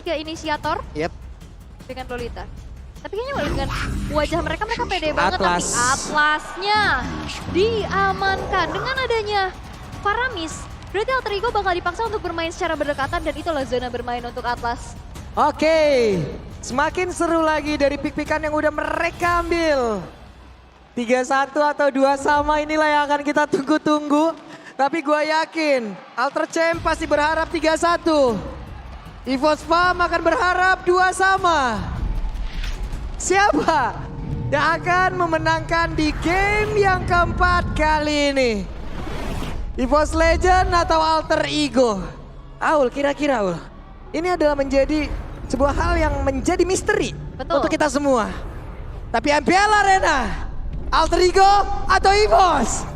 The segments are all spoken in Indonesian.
Ke inisiator Yep. dengan Lolita. Tapi kayaknya dengan wajah mereka pede banget. Atlas. Tapi Atlasnya diamankan dengan adanya Faramis. Berarti Alter Ego bakal dipaksa untuk bermain secara berdekatan dan itulah zona bermain untuk Atlas. Oke, semakin seru lagi dari pik-pikan yang udah mereka ambil. 3-1 atau 2 sama inilah yang akan kita tunggu-tunggu. Tapi gue yakin Alter Champ pasti berharap 3-1. EVOS Farm akan berharap 2 sama. Siapa yang akan memenangkan di game yang keempat kali ini? EVOS Legend atau Alter Ego? Aul, kira-kira Aul. Ini adalah menjadi sebuah hal yang menjadi misteri Betul. untuk kita semua. Tapi MPL Arena, Alter Ego atau EVOS?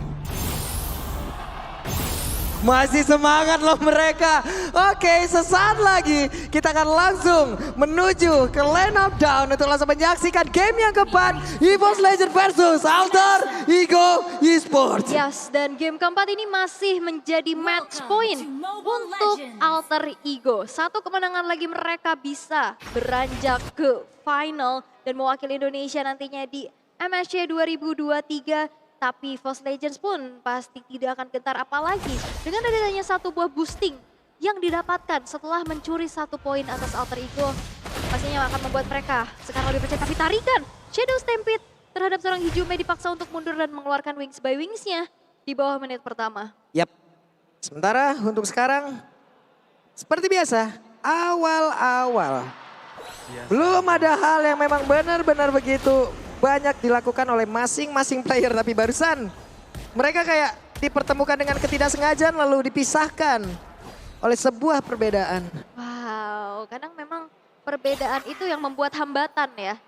Masih semangat loh mereka. Oke, sesaat lagi kita akan langsung menuju ke Lane of Down untuk langsung menyaksikan game yang keempat. EVOS Legend versus Alter Ego Esports. Yes, dan game keempat ini masih menjadi match point untuk Alter Ego. Satu kemenangan lagi mereka bisa beranjak ke final dan mewakili Indonesia nantinya di MSC 2023. Tapi EVOS Legends pun pasti tidak akan gentar apalagi dengan adanya satu buah boosting yang didapatkan setelah mencuri 1 poin atas Alter Ego. Pastinya akan membuat mereka sekarang lebih percaya, tapi tarikan Shadow Stampede terhadap seorang Hijume dipaksa untuk mundur dan mengeluarkan Wings by Wings-nya di bawah menit pertama. Yap. Sementara untuk sekarang seperti biasa awal-awal belum ada hal yang memang benar-benar begitu banyak dilakukan oleh masing-masing player, tapi barusan mereka kayak dipertemukan dengan ketidaksengajaan lalu dipisahkan oleh sebuah perbedaan. Wow, kadang memang perbedaan itu yang membuat hambatan ya.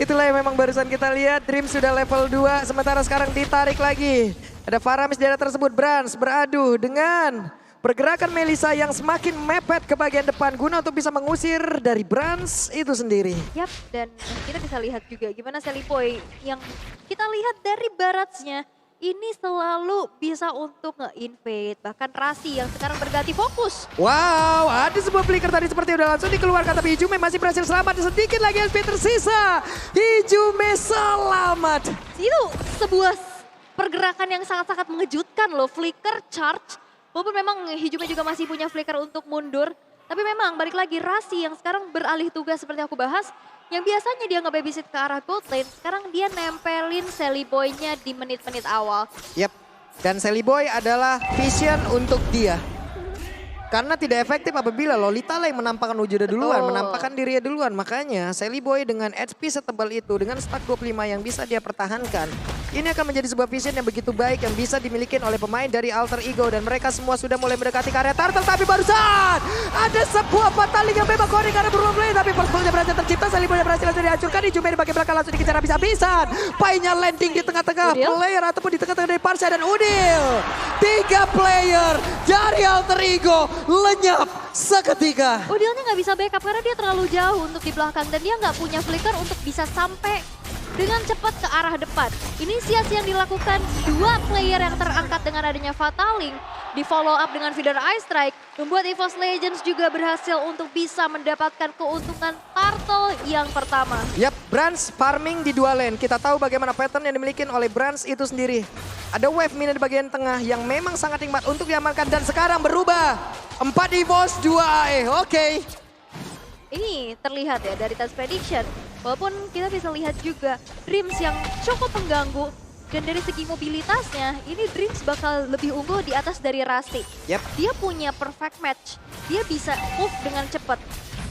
Itulah yang memang barusan kita lihat, Dream sudah level 2 sementara sekarang ditarik lagi. Ada Faramis di daerah tersebut, Brans beradu dengan pergerakan Melissa yang semakin mepet ke bagian depan guna untuk bisa mengusir dari Brans itu sendiri. Yap, dan kita bisa lihat juga gimana Sally Boy yang kita lihat dari baratsnya ini selalu bisa untuk nge-invade. Bahkan Rasi yang sekarang berganti fokus. Wow, ada sebuah flicker tadi seperti udah langsung dikeluarkan tapi Hijume masih berhasil selamat. Sedikit lagi SP tersisa. Hijume selamat. Itu sebuah pergerakan yang sangat-sangat mengejutkan loh. Flicker charge. Walaupun memang Hijume juga masih punya flicker untuk mundur. Tapi memang balik lagi Rasi yang sekarang beralih tugas seperti aku bahas. Yang biasanya dia nge-babysit ke arah gold lane. Sekarang dia nempelin Sally Boy-nya di menit-menit awal. Yap, dan Sally Boy adalah vision untuk dia. Karena tidak efektif apabila Lolita lah yang menampakkan wujudnya duluan, Betul. menampakkan dirinya duluan. Makanya Sally Boy dengan HP setebal itu, dengan stack 25 yang bisa dia pertahankan. Ini akan menjadi sebuah vision yang begitu baik yang bisa dimiliki oleh pemain dari Alter Ego. Dan mereka semua sudah mulai mendekati ke area turtle. Tapi barusan ada sebuah fataling yang memang koring karena berulang play. Tapi first ball-nya berhasil tercipta, Sally Boy berhasil langsung dihancurkan. Hijume di bagian belakang langsung dikejar habis-habisan. Pai-nya landing di tengah-tengah Udil? player ataupun di tengah-tengah dari Parsha dan Udil. 3 player dari Alter Ego lenyap seketika. Udilnya nggak bisa backup karena dia terlalu jauh untuk di belakang. Dan dia nggak punya flicker untuk bisa sampai dengan cepat ke arah depan. Inisiasi yang dilakukan 2 player yang terangkat dengan adanya Fataling. Di follow up dengan feeder Ice Strike. Membuat EVOS Legends juga berhasil untuk bisa mendapatkan keuntungan turtle yang pertama. Yap, Brans farming di 2 lane. Kita tahu bagaimana pattern yang dimiliki oleh Brans itu sendiri. Ada wave minion di bagian tengah yang memang sangat nikmat untuk diamankan. Dan sekarang berubah. 4 EVOS, 2 AE. Oke. Ini terlihat ya dari Task Prediction. Walaupun kita bisa lihat juga Dreams yang cukup mengganggu. Dan dari segi mobilitasnya, ini Dreams bakal lebih unggul di atas dari Rasi. Yap. Dia punya perfect match. Dia bisa move dengan cepat.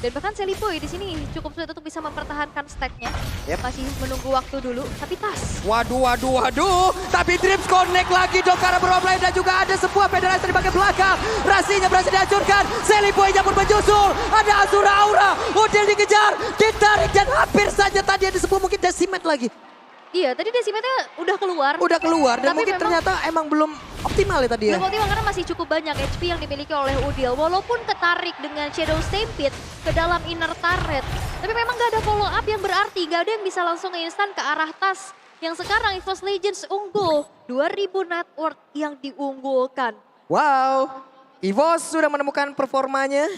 Dan bahkan Sally Boy di sini cukup sulit untuk bisa mempertahankan stacknya. Yap. Masih menunggu waktu dulu, tapi tas. Waduh, waduh, waduh. Tapi Dreams connect lagi dong karena beroblay. Dan juga ada sebuah federasi di bagian belakang. Rasinya berhasil dihancurkan. Sally Boy-nya pun menyusul. Ada Azura Aura. Udil dikejar. Ditarik dan hampir saja tadi ada sebuah mungkin decimate lagi. Iya, tadi Decimate'nya udah keluar. Udah keluar dan Tapi mungkin memang ternyata emang belum optimal ya tadi ya. belum optimal karena masih cukup banyak HP yang dimiliki oleh Udil. Walaupun ketarik dengan Shadow Stampede ke dalam inner turret. Tapi memang gak ada follow up yang berarti. Gak ada yang bisa langsung instan ke arah tas. Yang sekarang EVOS Legends unggul. 2000 net worth yang diunggulkan. Wow, EVOS sudah menemukan performanya.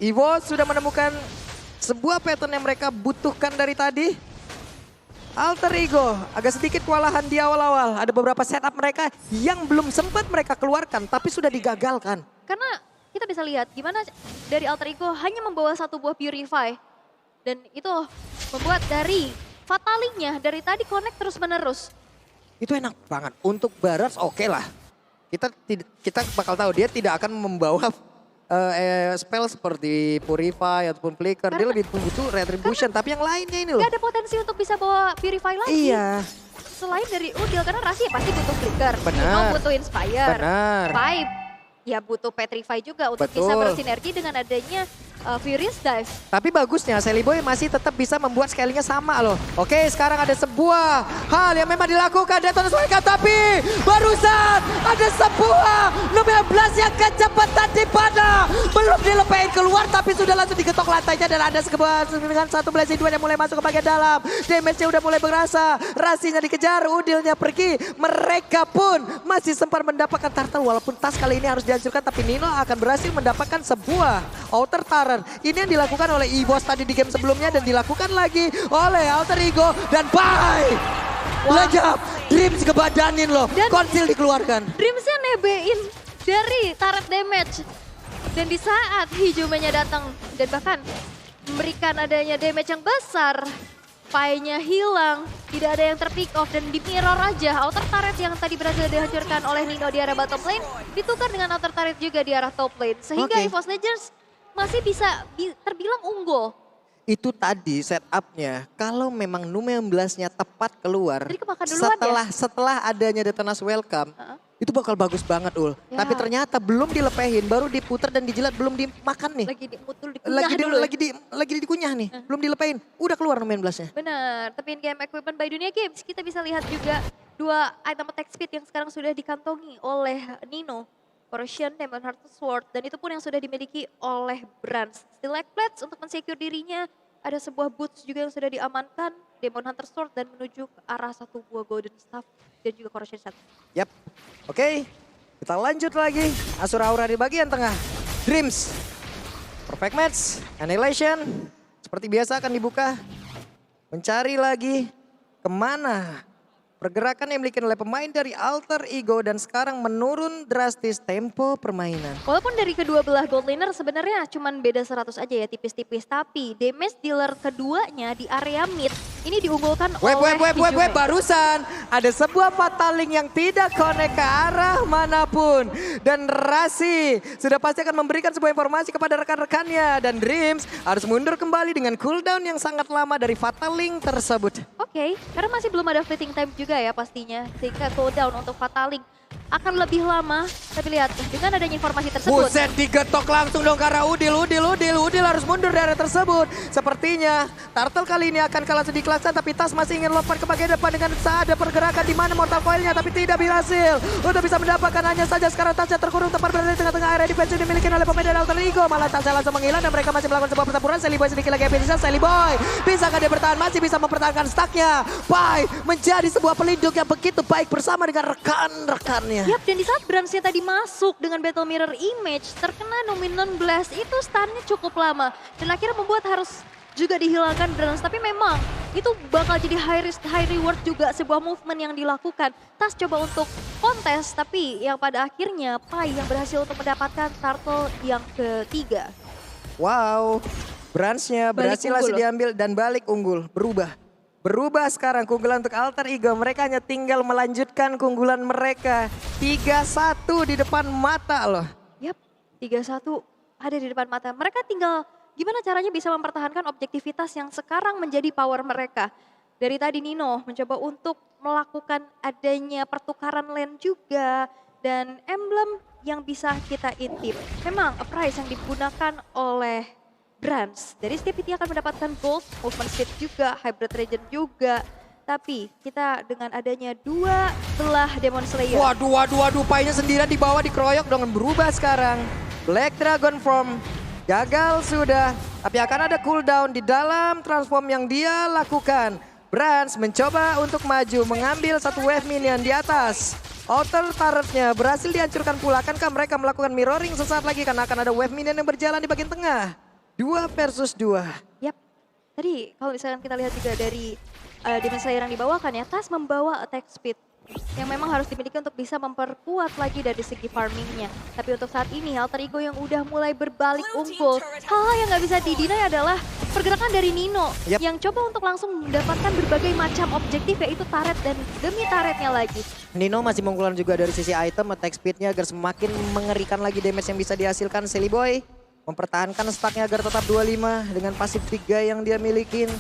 Evo sudah menemukan sebuah pattern yang mereka butuhkan dari tadi. Alter Ego agak sedikit kewalahan di awal-awal. Ada beberapa setup mereka yang belum sempat mereka keluarkan tapi sudah digagalkan. Karena kita bisa lihat gimana dari Alter Ego hanya membawa satu buah Purify. Dan itu membuat dari Fatalingnya dari tadi connect terus menerus. Itu enak banget. Untuk Barats oke lah. Kita bakal tahu dia tidak akan membawa spell seperti Purify ataupun Flicker. Dia lebih butuh Retribution. Tapi yang lainnya ini loh. Gak ada potensi untuk bisa bawa Purify lagi. Iya. Selain dari Udil karena Rasi ya pasti butuh Flicker. Benar. Nino butuh Inspire. Benar. Vibe ya butuh Petrify juga untuk Betul. bisa bersinergi dengan adanya Furious Dive. Tapi bagusnya Sally Boy masih tetap bisa membuat scalingnya sama loh. Oke, sekarang ada sebuah hal yang memang dilakukan Detona's Welcome. Tapi barusan ada sebuah 19 yang kecepatan di pada. Belum dilepain keluar tapi sudah langsung digetok lantainya. Dan ada sebuah dengan satu blessing dua yang mulai masuk ke bagian dalam. Damage-nya udah mulai berasa. Rasinya dikejar, Udilnya pergi. Mereka pun masih sempat mendapatkan turtle. Walaupun tas kali ini harus dihancurkan. Tapi Nino akan berhasil mendapatkan sebuah outer turret. Ini yang dilakukan oleh EVOS tadi di game sebelumnya dan dilakukan lagi oleh Alter Ego dan bye. Lejap, Dreams kebadanin loh, konsil dikeluarkan. Dreamsnya nebein dari turret damage. Dan di saat Hijumenya datang dan bahkan memberikan adanya damage yang besar. Pai-nya hilang, tidak ada yang terpick off dan di mirror aja. Outer turret yang tadi berhasil dihancurkan oleh Nino di arah bottom lane ditukar dengan outer turret juga di arah top lane. Sehingga EVOS Legends masih bisa terbilang unggul. Itu tadi setupnya, kalau memang Nume 16-nya tepat keluar, Jadi kemakan duluan setelah adanya Detona's Welcome, itu bakal bagus banget Ul. Ya. Tapi ternyata belum dilepehin, baru diputer dan dijilat, belum dimakan nih. Lagi diputul, dikunyah dulu. Lagi dikunyah nih, belum dilepehin, udah keluar Nume 16-nya. Benar, tapi in-game equipment by Dunia Games kita bisa lihat juga dua item attack speed yang sekarang sudah dikantongi oleh Nino. Corrosion, Demon Heart Sword, dan itu pun yang sudah dimiliki oleh Brands. Stillac Plates untuk mensecure dirinya, ada sebuah boots juga yang sudah diamankan, Demon Hunter Sword dan menuju ke arah satu buah Golden Staff dan juga Corrosion Set. Yap, oke, kita lanjut lagi. Asura Aura di bagian tengah, Dreams, Perfect Match, Annihilation, seperti biasa akan dibuka. Mencari lagi kemana pergerakan yang dimiliki oleh pemain dari Alter Ego dan sekarang menurun drastis tempo permainan. Walaupun dari kedua belah gold laner sebenarnya cuman beda 100 aja ya tipis-tipis. Tapi damage dealer keduanya di area mid ini diunggulkan oleh Hijume. Barusan ada sebuah fataling yang tidak connect ke arah manapun. Dan Rasi sudah pasti akan memberikan sebuah informasi kepada rekan-rekannya. Dan Dreams harus mundur kembali dengan cooldown yang sangat lama dari fataling tersebut. Oke, karena masih belum ada fleeting time juga ya pastinya. Sehingga cooldown untuk Fataling akan lebih lama. Tapi lihat, dengan adanya informasi tersebut. Buset, digetok langsung dong karena Udil harus mundur dari area tersebut. Sepertinya Turtle kali ini akan kalah sedikit kelaksan. Tapi Tas masih ingin lompat ke bagian depan dengan ada pergerakan di mana Mortal Coil-nya. Tapi tidak berhasil untuk bisa mendapatkan, hanya saja sekarang Tasnya terkurung tepat berada di tengah-tengah area defense yang dimiliki oleh pemain dari Alter Ego. Malah Tasnya langsung menghilang dan mereka masih melakukan sebuah pertempuran. Sally Boy sedikit lagi bisa. Sally Boy bisakah dia bertahan? Masih bisa mempertahankan stacknya. Pai menjadi sebuah pelindung yang begitu baik bersama dengan rekan-rekannya. Yap, dan di saat Brandsnya tadi masuk dengan Battle Mirror Image, terkena Numinous Blast itu stunnya cukup lama. Dan akhirnya membuat harus juga dihilangkan Brands. Tapi memang itu bakal jadi high risk, high reward juga sebuah movement yang dilakukan. Tas coba untuk kontes, tapi yang pada akhirnya Pai yang berhasil untuk mendapatkan turtle yang ketiga. Wow, Brands-nya berhasil diambil dan balik unggul, Berubah sekarang keunggulan untuk Alter Ego. Mereka hanya tinggal melanjutkan keunggulan mereka. 3-1 di depan mata loh. Yap, 3-1 ada di depan mata. Mereka tinggal gimana caranya bisa mempertahankan objektivitas yang sekarang menjadi power mereka. Dari tadi Nino mencoba untuk melakukan adanya pertukaran lane juga. Dan emblem yang bisa kita intip. Memang a price yang digunakan oleh Brands. Dari setiap itu akan mendapatkan gold, movement speed juga, hybrid regen juga. Tapi kita dengan adanya dua belah Demon Slayer. Waduh, Pai-nya sendirian di bawah dikeroyok dengan berubah sekarang. Black Dragon Form gagal sudah. Tapi akan ada cooldown di dalam transform yang dia lakukan. Brands mencoba untuk maju, mengambil satu wave minion di atas. Outer turretnya berhasil dihancurkan pula. Akankah mereka melakukan mirroring sesaat lagi karena akan ada wave minion yang berjalan di bagian tengah? 2 versus 2. Yap, tadi kalau misalkan kita lihat juga dari Demon Slayer yang dibawakan ya, Tas membawa attack speed yang memang harus dimiliki untuk bisa memperkuat lagi dari segi farmingnya. Tapi untuk saat ini Alter Ego yang udah mulai berbalik unggul, hal-hal yang nggak bisa didinai adalah pergerakan dari Nino yang coba untuk langsung mendapatkan berbagai macam objektif, yaitu turret dan demi turretnya lagi. Nino masih mengunggulan juga dari sisi item, attack speednya agar semakin mengerikan lagi damage yang bisa dihasilkan. Silly Boy mempertahankan stacknya agar tetap 25 dengan pasif 3 yang dia milikin.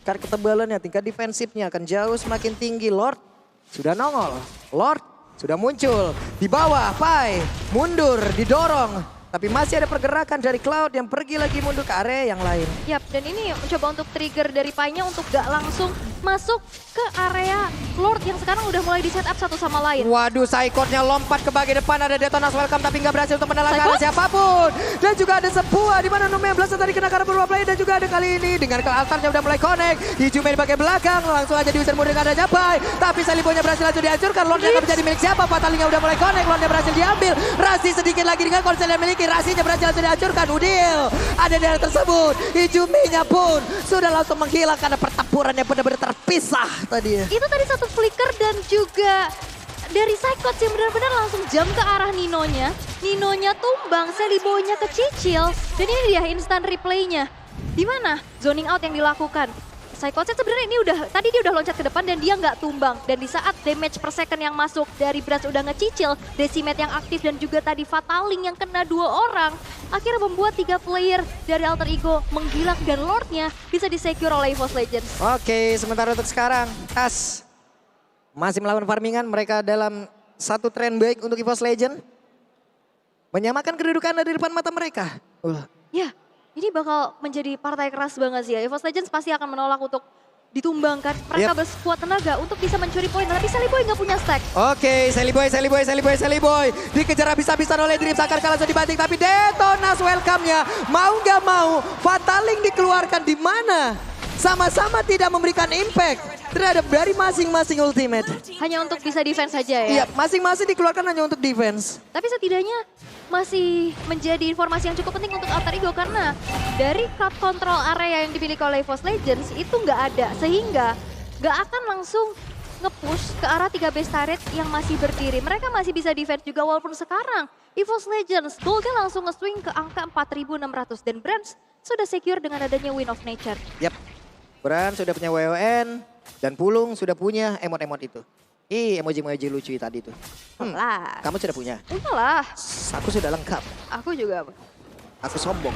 Karena ketebalannya, tingkat defensifnya akan jauh semakin tinggi. Lord sudah nongol, Lord sudah muncul. Di bawah, Pai mundur, didorong. Tapi masih ada pergerakan dari Cloud yang pergi lagi mundur ke area yang lain. Yap, dan ini mencoba untuk trigger dari Pai-nya untuk gak langsung masuk ke area Lord yang sekarang udah mulai di setup satu sama lain. Waduh, Psychot-nya lompat ke bagian depan, ada Detonas welcome tapi nggak berhasil untuk menelan arah siapapun. Dan juga ada sebuah di mana Nume yang belas tadi kena karena beberapa player, dan juga ada kali ini dengan altarnya udah mulai connect. Hijaunya di bagian belakang, langsung aja diusir mundur dengan adanya Pai. Tapi Salibonya berhasil langsung dihancurkan, Lordnya akan menjadi milik siapa? Fatalingnya udah mulai connect, Lordnya berhasil diambil. Rasi sedikit lagi dengan konsel yang miliki, Rasinya berhasil langsung dihancurkan. Udil ada di area tersebut, Hijaunya pun sudah langsung menghilang karena pertempuran yang benar-benar terpisah tadi. Itu tadi satu flicker dan juga dari Psychot yang benar-benar langsung jam ke arah Ninonya. Ninonya tumbang, Salibonya kecicil. Dan ini dia instant replaynya. Di mana zoning out yang dilakukan? Psychot sebenarnya ini tadi dia udah loncat ke depan dan dia nggak tumbang. Dan di saat damage per second yang masuk dari Brass udah ngecicil, Decimate yang aktif dan juga tadi Fataling yang kena 2 orang, akhirnya membuat 3 player dari Alter Ego menghilang dan Lordnya bisa disecure oleh EVOS Legends. Oke, sementara untuk sekarang, Tas masih melawan farmingan, mereka dalam satu tren baik untuk EVOS Legends. Menyamakan kedudukan dari depan mata mereka. Ya, ini bakal menjadi partai keras banget sih ya. EVOS Legends pasti akan menolak untuk ditumbangkan. Mereka bersekuat tenaga untuk bisa mencuri poin, tapi Silly Boy nggak punya stack. Oke, Silly Boy. Dikejar habis-habisan oleh Dream, seakan-akan langsung dibanting. Tapi Detonas welcome-nya, mau nggak mau, Fataling dikeluarkan di mana? Sama-sama tidak memberikan impact terhadap dari masing-masing ultimate. Hanya untuk bisa defense saja ya? Iya, masing-masing dikeluarkan hanya untuk defense. Tapi setidaknya masih menjadi informasi yang cukup penting untuk Alter Ego karena dari crowd control area yang dimiliki oleh EVOS Legends itu nggak ada, sehingga nggak akan langsung nge-push ke arah 3 base turret yang masih berdiri. Mereka masih bisa defense juga walaupun sekarang EVOS Legends goldnya langsung nge-swing ke angka 4.600 dan Brands sudah secure dengan adanya Wind of Nature. Yap, Brands sudah punya WON dan Pulung sudah punya emot-emot itu. Emoji-emoji lucu tadi tuh. Lah. Kamu sudah punya? Enggak lah. Aku sudah lengkap. Aku juga. Aku sombong.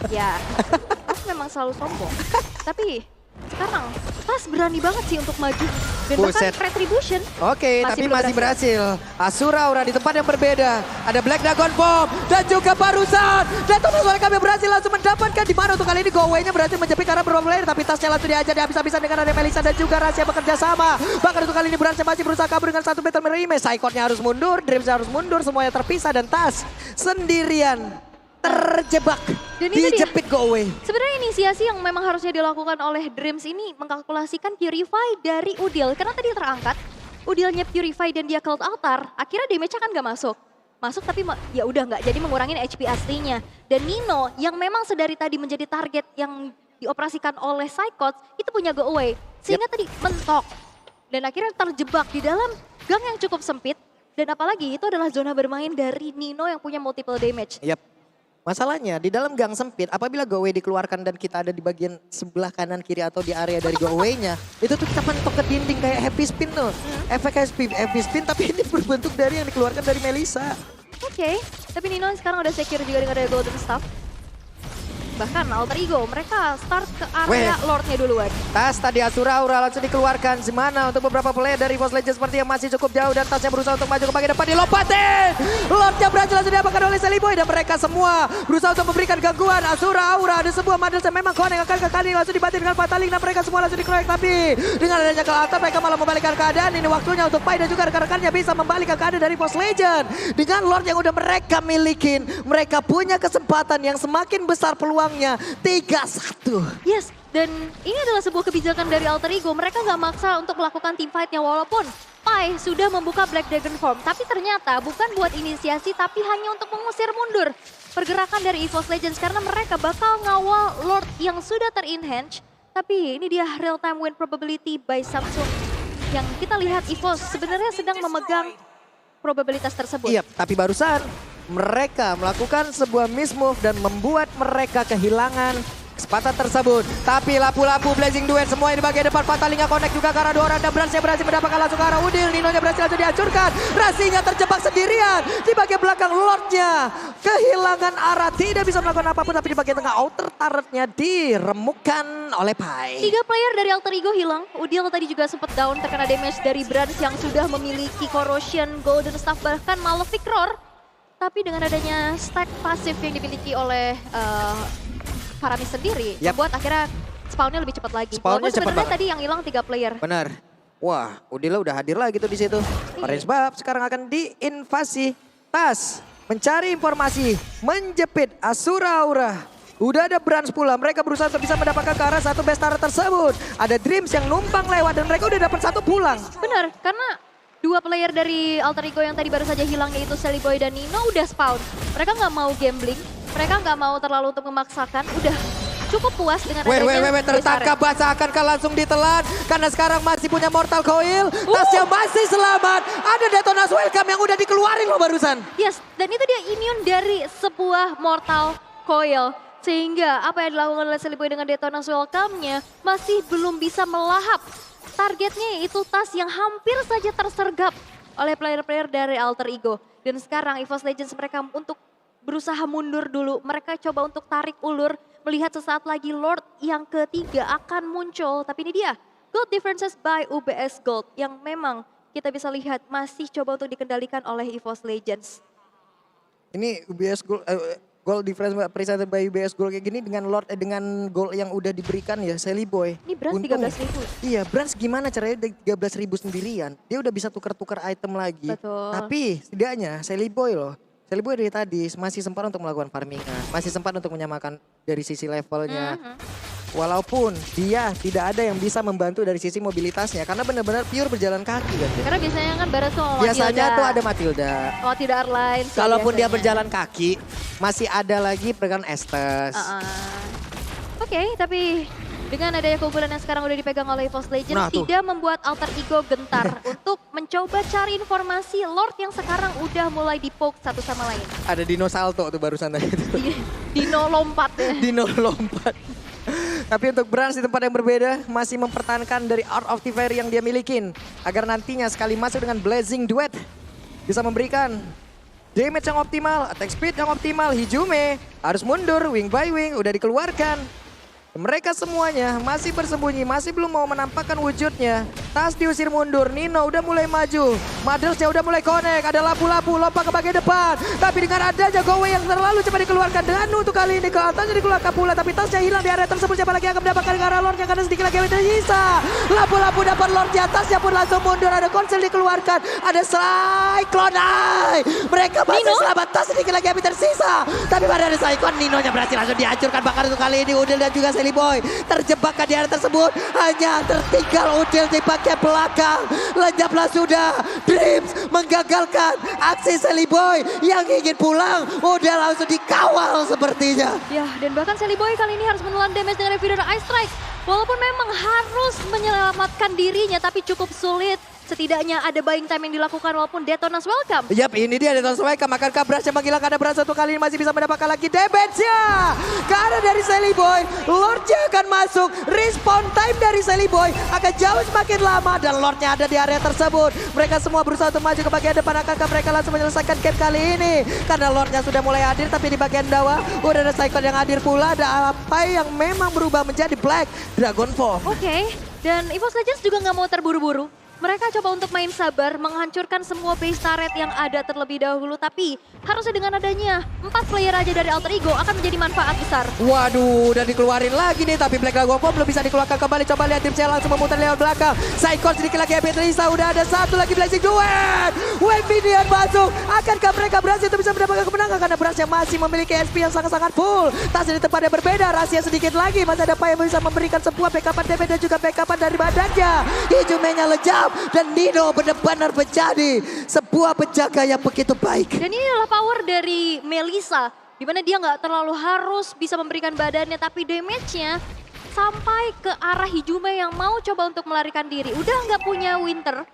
Ya, aku memang selalu sombong. Tapi sekarang Tas berani banget sih untuk maju. Dan bahkan Retribution. Oke, tapi masih berhasil. Asura Aura di tempat yang berbeda. Ada Black Dragon Bomb dan juga barusan. Dan Thomas kami berhasil langsung mendapatkan di mana untuk kali ini Go-Away-nya berhasil menjepit karena beberapa player. Tapi tasnya langsung diajar habis-habisan dengan ada Melissa dan juga Rahasia bekerja sama. Bahkan untuk kali ini berhasil masih berusaha kabur dengan satu battle mirror. Psychot-nya harus mundur, Dreams harus mundur, semuanya terpisah dan Tas sendirian terjebak, dijepit Go-Away. Sebenarnya inisiasi yang memang harusnya dilakukan oleh Dreams ini mengkalkulasikan Purify dari Udil. Karena tadi terangkat, Udilnya Purify dan dia Cult Altar, akhirnya damage-nya kan gak masuk. Masuk tapi ya udah nggak jadi mengurangin HP aslinya. Dan Nino yang memang sedari tadi menjadi target yang dioperasikan oleh Psychot, itu punya Go-Away. Sehingga tadi mentok. Dan akhirnya terjebak di dalam gang yang cukup sempit. Dan apalagi itu adalah zona bermain dari Nino yang punya multiple damage. Masalahnya di dalam gang sempit, apabila Go-Away dikeluarkan dan kita ada di bagian sebelah kanan kiri atau di area dari Go-Away-nya, itu tuh kita mentok ke dinding kayak happy spin tuh. Efek happy spin tapi ini berbentuk dari yang dikeluarkan dari Melissa. Oke, tapi Nino sekarang udah secure juga dengan ada Golden Staff. Bahkan Alter Ego mereka start ke area Lordnya duluan. Tas tadi Asura Aura langsung dikeluarkan. Gimana untuk beberapa player dari EVOS Legends seperti yang masih cukup jauh dan Tasnya berusaha untuk maju ke bagian depan, dilompatin. Lordnya berhasil langsung diapakan oleh Silly Boy dan mereka semua berusaha untuk memberikan gangguan. Asura Aura ada sebuah Madels yang memang konek akan ke kali langsung dibanting dengan Fataling dan mereka semua langsung dikeroyok, tapi dengan adanya ke altar mereka malah membalikkan keadaan. Ini waktunya untuk Pai dan juga rekan-rekannya bisa membalikkan keadaan dari EVOS Legends. Dengan Lord yang udah mereka milikin, mereka punya kesempatan yang semakin besar peluang peluangnya 3-1. Yes, dan ini adalah sebuah kebijakan dari Alter Ego. Mereka nggak maksa untuk melakukan team fight-nya walaupun Pai sudah membuka Black Dragon Form. Tapi ternyata bukan buat inisiasi tapi hanya untuk mengusir mundur pergerakan dari EVOS Legends. Karena mereka bakal ngawal Lord yang sudah ter-enhance. Tapi ini dia real time win probability by Samsung. Yang kita lihat EVOS sebenarnya sedang memegang probabilitas tersebut. Iya, tapi barusan mereka melakukan sebuah mismove dan membuat mereka kehilangan kesempatan tersebut. Tapi lapu-lapu Blazing Duet semua di bagian depan. Fatalinga connect juga ke arah 2 orang dan Bransnya berhasil mendapatkan langsung ke arah Udil. Ninonya berhasil langsung dihancurkan. Rasinya terjebak sendirian di bagian belakang Lordnya. Kehilangan arah, tidak bisa melakukan apapun tapi di bagian tengah outer turretnya diremukkan oleh Pai. 3 player dari Alter Ego hilang. Udil tadi juga sempat down terkena damage dari Brans yang sudah memiliki Corrosion, Golden Staff bahkan Malefic Roar. Tapi dengan adanya stack pasif yang dimiliki oleh Faramis sendiri, membuat akhirnya spawnnya lebih cepat lagi. Spawnnya cepat banget. Tadi yang hilang 3 player. Benar. Wah, Udila udah hadir lagi tuh di situ. Orange Buff sekarang akan diinvasi. Tas mencari informasi, menjepit Asura Aura. Udah ada Brans pula, mereka berusaha untuk bisa mendapatkan ke arah satu best turret tersebut. Ada Dreams yang numpang lewat dan mereka udah dapat 1 pulang. Benar, karena 2 player dari Alter Ego yang tadi baru saja hilang yaitu Sally Boy dan Nino udah spawn. Mereka nggak mau gambling. Mereka nggak mau terlalu untuk memaksakan, udah cukup puas dengan adanya tertangkap basah akankah langsung ditelan karena sekarang masih punya Mortal Coil. Tasya masih selamat, ada Detonas Welcome yang udah dikeluarin loh barusan. Yes, dan itu dia immune dari sebuah Mortal Coil. Sehingga apa yang dilakukan oleh Sally Boy dengan Detonas Welcome-nya masih belum bisa melahap. Targetnya itu Tas yang hampir saja tersergap oleh player-player dari Alter Ego. Dan sekarang EVOS Legends mereka untuk berusaha mundur dulu. Mereka coba untuk tarik ulur. Melihat sesaat lagi Lord yang ketiga akan muncul. Tapi ini dia Gold Differences by UBS Gold. Yang memang kita bisa lihat masih coba untuk dikendalikan oleh EVOS Legends. Ini UBS Gold, Gold Difference presented by UBS Gold kayak gini dengan Lord dengan gold yang udah diberikan ya Sally Boy. Ini Brans 13.000. Iya, Brans gimana caranya 13.000 sendirian. Dia udah bisa tukar-tukar item lagi. Betul. Tapi setidaknya Sally Boy loh. Sally Boy dari tadi masih sempat untuk melakukan farmingan. Masih sempat untuk menyamakan dari sisi levelnya. Walaupun dia tidak ada yang bisa membantu dari sisi mobilitasnya. Karena benar-benar pure berjalan kaki kan. Karena biasanya kan Barat tuh Biasanya tuh ada Matilda. Oh tidak Arline. Kalaupun dia berjalan kaki, masih ada lagi peregangan Estes. Oke, tapi dengan adanya keunggulan yang sekarang udah dipegang oleh EVOS Legends tidak membuat Alter Ego gentar untuk mencoba cari informasi Lord yang sekarang udah mulai dipoke satu sama lain. Ada Dino Salto tuh barusan tadi. Dino lompat ya. Dino lompat. Tapi untuk Brans di tempat yang berbeda masih mempertahankan dari Art of the Fairy yang dia milikin. Agar nantinya sekali masuk dengan Blazing Duet bisa memberikan damage yang optimal, attack speed yang optimal. Hijume harus mundur, wing by wing udah dikeluarkan. Mereka semuanya masih bersembunyi, masih belum mau menampakkan wujudnya. Tas diusir mundur, Nino udah mulai maju. Mothersnya udah mulai connect, ada lapu-lapu lompat ke bagian depan. Tapi dengan adanya Gowe yang terlalu cepat dikeluarkan. Dan untuk kali ini ke atasnya dikeluarkan pula. Tapi tasnya hilang di area tersebut, siapa lagi yang akan mendapatkan ke arah Lordnya. Karena sedikit lagi yang tersisa. Lapu-lapu dapat Lordnya, tasnya pun langsung mundur. Ada konsel dikeluarkan, ada Cyclone Eye. Mereka masih selamat, tas sedikit lagi yang tersisa. Tapi pada ada Cyclone, Ninonya berhasil langsung dihancurkan. Bahkan untuk kali ini Udil dan juga Sally Boy terjebak di area tersebut. Hanya tertinggal Udil di bagian belakang. Lenyaplah sudah. Dreams menggagalkan aksi Sally Boy yang ingin pulang. Udah langsung dikawal sepertinya. Ya, dan bahkan Sally Boy kali ini harus menelan damage dengan Evident Ice Strike. Walaupun memang harus menyelamatkan dirinya tapi cukup sulit. Setidaknya ada buying time yang dilakukan walaupun Detonas Welcome. Yap, ini dia Detonas Welcome. Akankah Brans yang menghilangkan ada Brans satu kali ini masih bisa mendapatkan lagi damage-nya. Ke arah dari Sally Boy. Lordnya akan masuk. Respawn time dari Sally Boy akan jauh semakin lama. Dan Lordnya ada di area tersebut. Mereka semua berusaha untuk maju ke bagian depan. Akankah mereka langsung menyelesaikan game kali ini. Karena Lordnya sudah mulai hadir. Tapi di bagian bawah udah ada Cyclone yang hadir pula. Ada apa yang memang berubah menjadi Black Dragon Form. Oke, dan EVOS Legends juga nggak mau terburu-buru. Mereka coba untuk main sabar, menghancurkan semua base turret yang ada terlebih dahulu. Tapi harusnya dengan adanya 4 player aja dari Alter Ego akan menjadi manfaat besar. Waduh, udah dikeluarin lagi nih, tapi Black Dragon Bomb belum bisa dikeluarkan kembali. Coba lihat tim saya langsung memutar lewat belakang. Psycho sedikit lagi Epic Risa, udah ada satu lagi Blazing Duet. Wave Minion masuk, akankah mereka berhasil untuk bisa mendapatkan kemenangan? Karena Brans yang masih memiliki SP yang sangat-sangat full. Tasnya di tempat yang berbeda, rahasia sedikit lagi. Masih ada Pai yang bisa memberikan sebuah backupan damage dan juga backupan dari badannya. Hijumenya lejam dan Nino benar-benar menjadi sebuah penjaga yang begitu baik. Dan ini adalah power dari Melissa, di mana dia nggak terlalu harus bisa memberikan badannya, tapi damage-nya sampai ke arah Hijume yang mau coba untuk melarikan diri. Udah nggak punya Winter,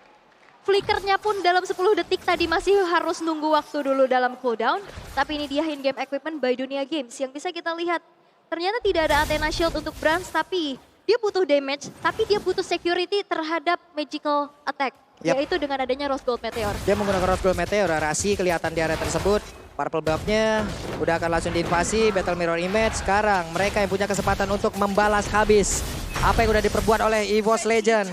flickernya pun dalam 10 detik tadi masih harus nunggu waktu dulu dalam cooldown. Tapi ini dia in-game equipment by Dunia Games yang bisa kita lihat. Ternyata tidak ada Athena Shield untuk Brans, tapi dia butuh damage, tapi dia butuh security terhadap magical attack. Yaitu dengan adanya Rose Gold Meteor. Dia menggunakan Rose Gold Meteor, Rasi kelihatan di area tersebut. Purple buff-nya udah akan langsung diinvasi, Battle Mirror Image. Sekarang mereka yang punya kesempatan untuk membalas habis apa yang udah diperbuat oleh EVOS Legend.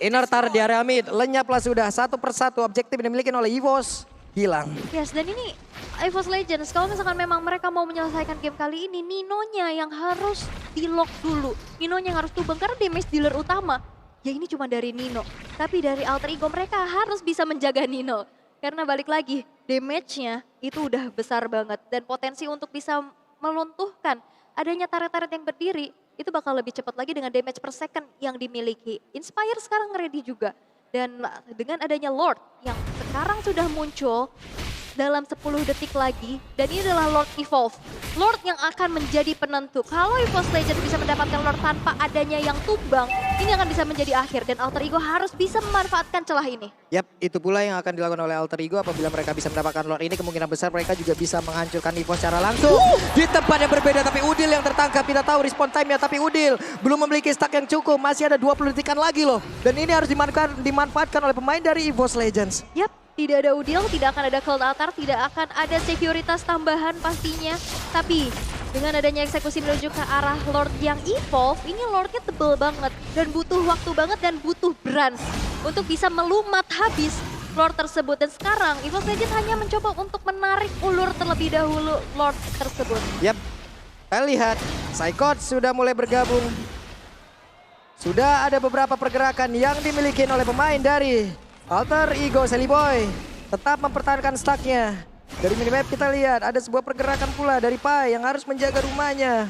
Inner Tar di area mid, lenyaplah sudah satu persatu objektif yang dimiliki oleh EVOS. Hilang. Yes, dan ini EVOS Legends, kalau misalkan memang mereka mau menyelesaikan game kali ini, Ninonya yang harus di-lock dulu. Ninonya yang harus tumbang, karena damage dealer utama, ya ini cuma dari Nino. Tapi dari Alter Ego mereka harus bisa menjaga Nino. Karena balik lagi, damage-nya itu udah besar banget. Dan potensi untuk bisa meluntuhkan adanya turret-turret yang berdiri, itu bakal lebih cepat lagi dengan damage per second yang dimiliki. Inspire sekarang ready juga. Dan dengan adanya Lord yang sekarang sudah muncul dalam 10 detik lagi. Dan ini adalah Lord Evolve. Lord yang akan menjadi penentu. Kalau EVOS Legend bisa mendapatkan Lord tanpa adanya yang tumbang, ini akan bisa menjadi akhir. Dan Alter Ego harus bisa memanfaatkan celah ini. Yap, itu pula yang akan dilakukan oleh Alter Ego. Apabila mereka bisa mendapatkan Lord ini, kemungkinan besar mereka juga bisa menghancurkan EVOS secara langsung. Di tempat yang berbeda, tapi Udil yang tertangkap. Kita tahu respawn time-nya, tapi Udil belum memiliki stack yang cukup. Masih ada 20 detikan lagi loh. Dan ini harus dimanfaatkan oleh pemain dari EVOS Legends. Yap. Tidak ada Udil, tidak akan ada Cold Altar, tidak akan ada sekuritas tambahan pastinya. Tapi dengan adanya eksekusi menuju ke arah Lord yang evolve, ini Lordnya tebel banget. Dan butuh waktu banget dan butuh Brans untuk bisa melumat habis Lord tersebut. Dan sekarang EVOS Legends hanya mencoba untuk menarik ulur terlebih dahulu Lord tersebut. Yap, kita lihat Psychot sudah mulai bergabung. Sudah ada beberapa pergerakan yang dimiliki oleh pemain dari Alter Ego. Sally Boy tetap mempertahankan stacknya. Dari minimap kita lihat ada sebuah pergerakan pula dari Pai yang harus menjaga rumahnya.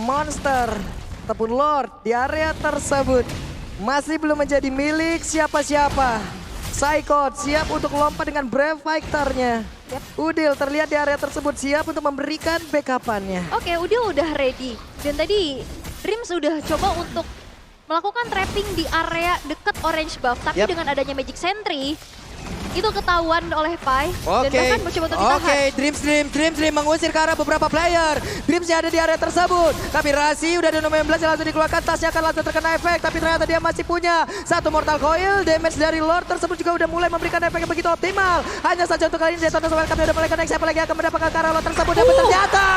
Monster ataupun Lord di area tersebut masih belum menjadi milik siapa-siapa. Psychot siap untuk lompat dengan Brave Fighter-nya. Udil terlihat di area tersebut siap untuk memberikan backupannya. Oke, Udil udah ready. Dan tadi Dreams udah coba untuk melakukan trapping di area dekat orange buff. Tapi dengan adanya Magic Sentry, itu ketahuan oleh Pai. Dan bahkan mencoba untuk ditahan. Dreams mengusir ke arah beberapa player. Dreams yang ada di area tersebut. Tapi Rasi udah ada nomor 11 yang langsung dikeluarkan. Tasnya akan langsung terkena efek. Tapi ternyata dia masih punya satu Mortal Coil. Damage dari Lord tersebut juga udah mulai memberikan efek yang begitu optimal. Hanya saja untuk kali ini Zetono sama kami udah mulai connect. Siapa lagi akan mendapatkan ke arah Lord tersebut. Dan ternyata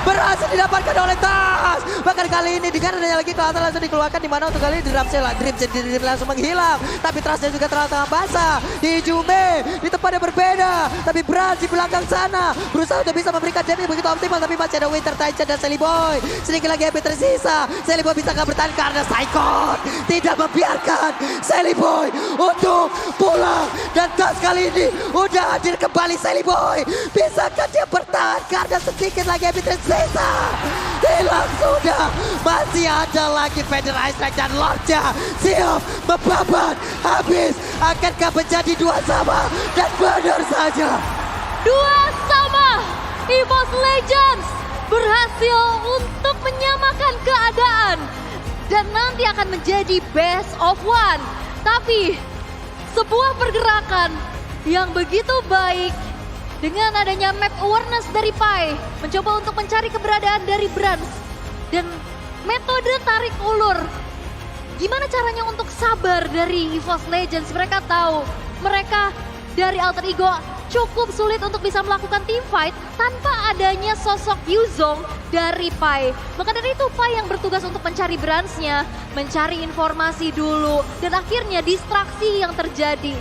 berhasil didapatkan oleh Tas. Bahkan kali ini dengan adanya lagi kelihatan langsung dikeluarkan. Dimana untuk kali ini Dreams langsung menghilang. Tapi Trustnya juga terlalu tengah basah. Hijaume di tempat yang berbeda, tapi Brans di belakang sana berusaha untuk bisa memberikan damage begitu optimal, tapi masih ada Winter Titan dan Sally Boy. Sedikit lagi HP tersisa. Sally Boy bisa nggak bertahan karena Psychot tidak membiarkan Sally Boy untuk pulang. Dan Tas kali ini udah hadir kembali Sally Boy. Bisakah dia bertahan karena sedikit lagi HP tersisa? Hilang sudah. Masih ada lagi Feather Ice Strike dan Lordnya siap membabat habis. Akankah menjadi 2-2? Dan benar saja 2-2. EVOS Legends berhasil untuk menyamakan keadaan. Dan nanti akan menjadi best of one. Tapi sebuah pergerakan yang begitu baik dengan adanya map awareness dari Pai. Mencoba untuk mencari keberadaan dari Brans. Dan metode tarik ulur. Gimana caranya untuk sabar dari EVOS Legends? Mereka tahu mereka dari Alter Ego cukup sulit untuk bisa melakukan team fight tanpa adanya sosok Yuzong dari Pai. Maka dari itu Pai yang bertugas untuk mencari Bransnya, mencari informasi dulu, dan akhirnya distraksi yang terjadi.